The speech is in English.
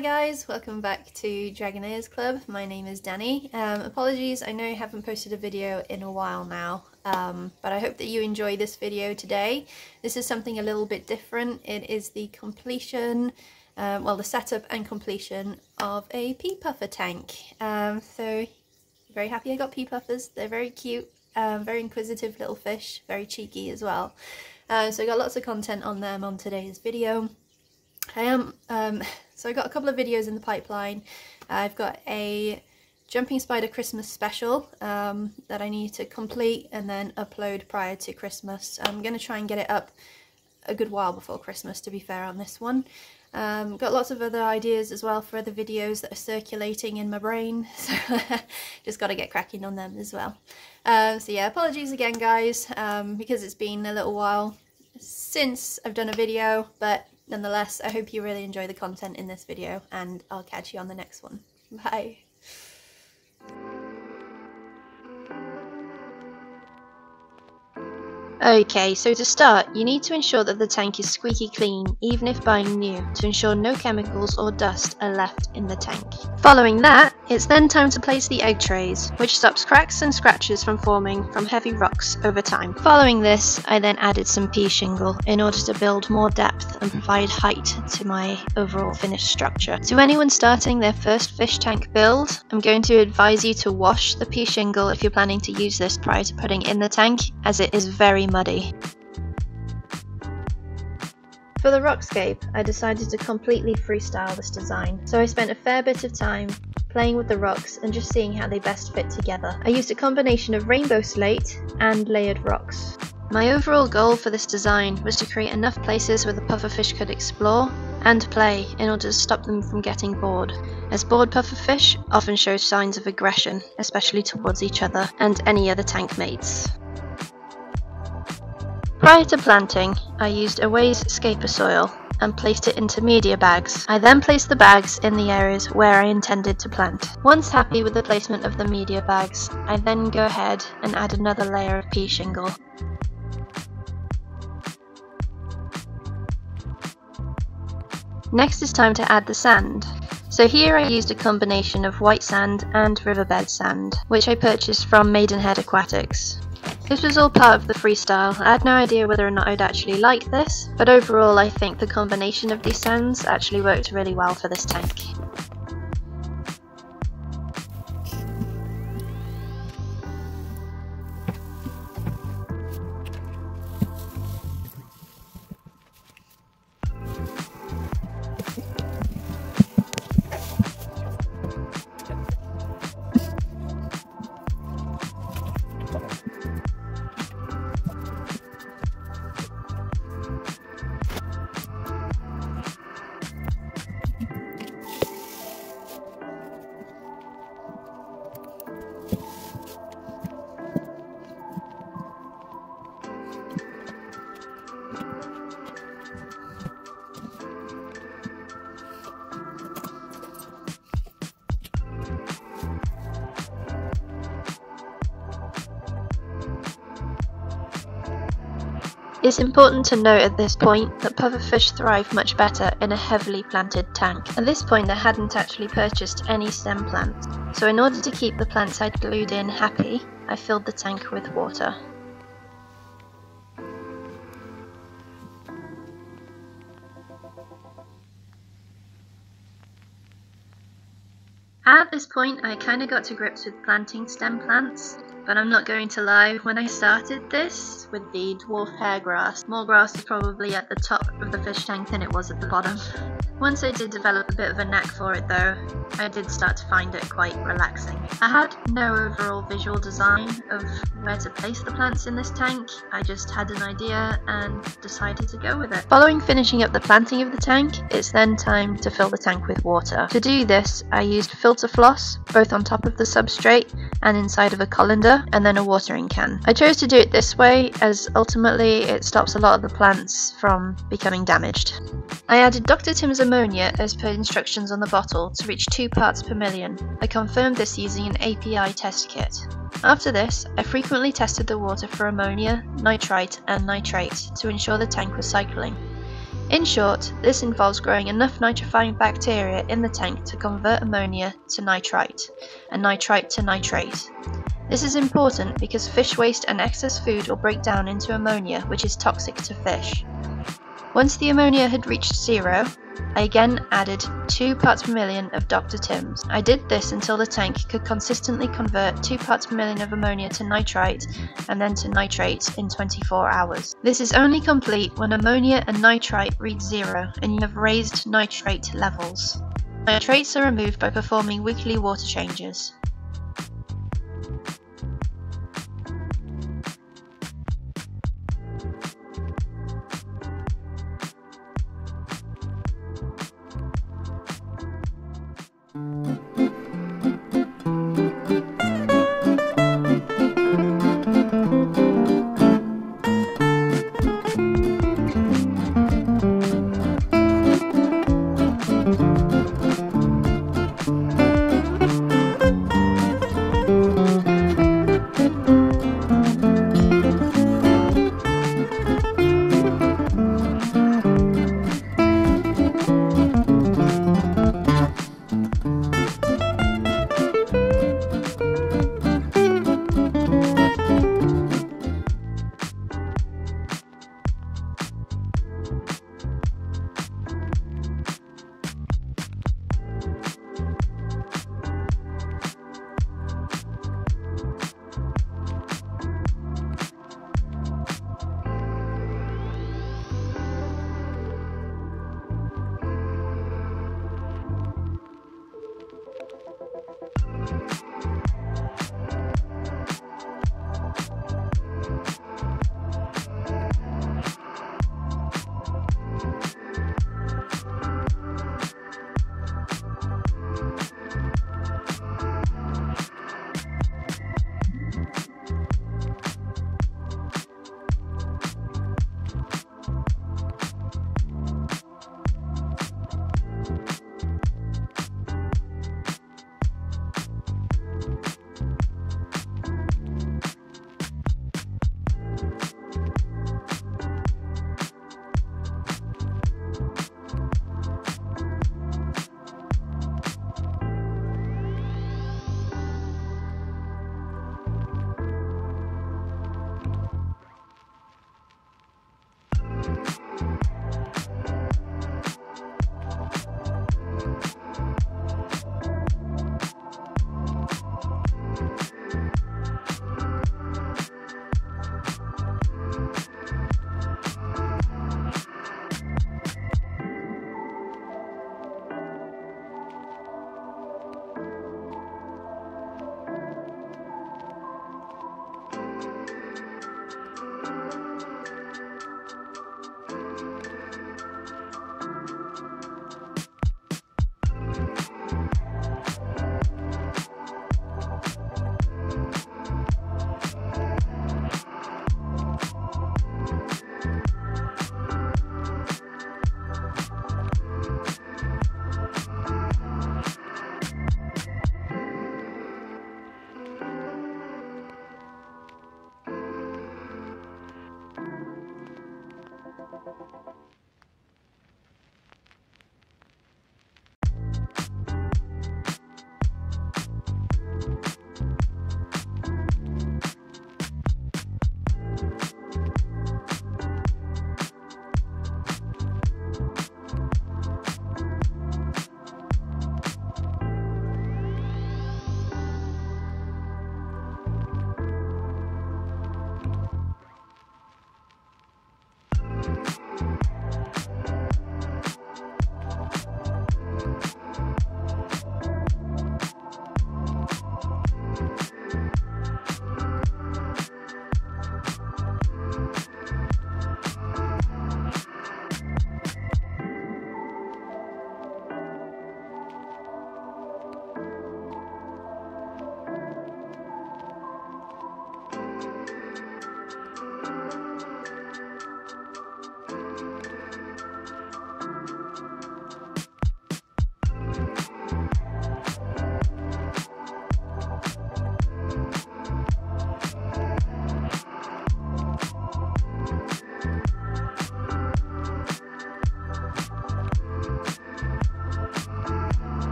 Hi guys, welcome back to Dragonair's Club. My name is Danny. Apologies, I know I haven't posted a video in a while now, but I hope that you enjoy this video today. This is something a little bit different. It is the completion, the setup and completion of a pea puffer tank. So very happy I got pea puffers. They're very cute, very inquisitive little fish, very cheeky as well. So I got lots of content on them on today's video. So I got a couple of videos in the pipeline. I've got a Jumping Spider Christmas special that I need to complete and then upload prior to Christmas. I'm going to try and get it up a good while before Christmas, to be fair, on this one. Got lots of other ideas as well for other videos that are circulating in my brain, so just got to get cracking on them as well. So yeah, apologies again guys, because it's been a little while since I've done a video, but nonetheless, I hope you really enjoy the content in this video, and I'll catch you on the next one. Bye! Okay, so to start, you need to ensure that the tank is squeaky clean, even if buying new, to ensure no chemicals or dust are left in the tank. Following that, it's then time to place the egg trays, which stops cracks and scratches from forming from heavy rocks over time. Following this, I then added some pea shingle in order to build more depth and provide height to my overall finished structure. To anyone starting their first fish tank build, I'm going to advise you to wash the pea shingle if you're planning to use this prior to putting in the tank, as it is very muddy. For the rockscape, I decided to completely freestyle this design, so I spent a fair bit of time playing with the rocks and just seeing how they best fit together. I used a combination of rainbow slate and layered rocks. My overall goal for this design was to create enough places where the pufferfish could explore and play in order to stop them from getting bored, as bored pufferfish often show signs of aggression, especially towards each other and any other tank mates. Prior to planting, I used Away's Scaper soil and placed it into media bags. I then placed the bags in the areas where I intended to plant. Once happy with the placement of the media bags, I then go ahead and add another layer of pea shingle. Next is time to add the sand. So here I used a combination of white sand and riverbed sand, which I purchased from Maidenhead Aquatics. This was all part of the freestyle. I had no idea whether or not I'd actually like this, but overall I think the combination of these sands actually worked really well for this tank. It's important to note at this point that pufferfish thrive much better in a heavily planted tank. At this point I hadn't actually purchased any stem plants, so in order to keep the plants I'd glued in happy, I filled the tank with water. At this point I kinda got to grips with planting stem plants, but I'm not going to lie, when I started this with the dwarf hairgrass, more grass was probably at the top of the fish tank than it was at the bottom. Once I did develop a bit of a knack for it though, I did start to find it quite relaxing. I had no overall visual design of where to place the plants in this tank, I just had an idea and decided to go with it. Following finishing up the planting of the tank, it's then time to fill the tank with water. To do this, I used filter floss, both on top of the substrate and inside of a colander, and then a watering can. I chose to do it this way as ultimately it stops a lot of the plants from becoming damaged. I added Dr. Tim's ammonia as per instructions on the bottle to reach 2 parts per million. I confirmed this using an API test kit. After this, I frequently tested the water for ammonia, nitrite and nitrate to ensure the tank was cycling. In short, this involves growing enough nitrifying bacteria in the tank to convert ammonia to nitrite, and nitrite to nitrate. This is important because fish waste and excess food will break down into ammonia, which is toxic to fish. Once the ammonia had reached 0, I again added 2 parts per million of Dr. Tim's. I did this until the tank could consistently convert 2 parts per million of ammonia to nitrite and then to nitrate in 24 hours. This is only complete when ammonia and nitrite reach 0 and you have raised nitrate levels. Nitrates are removed by performing weekly water changes.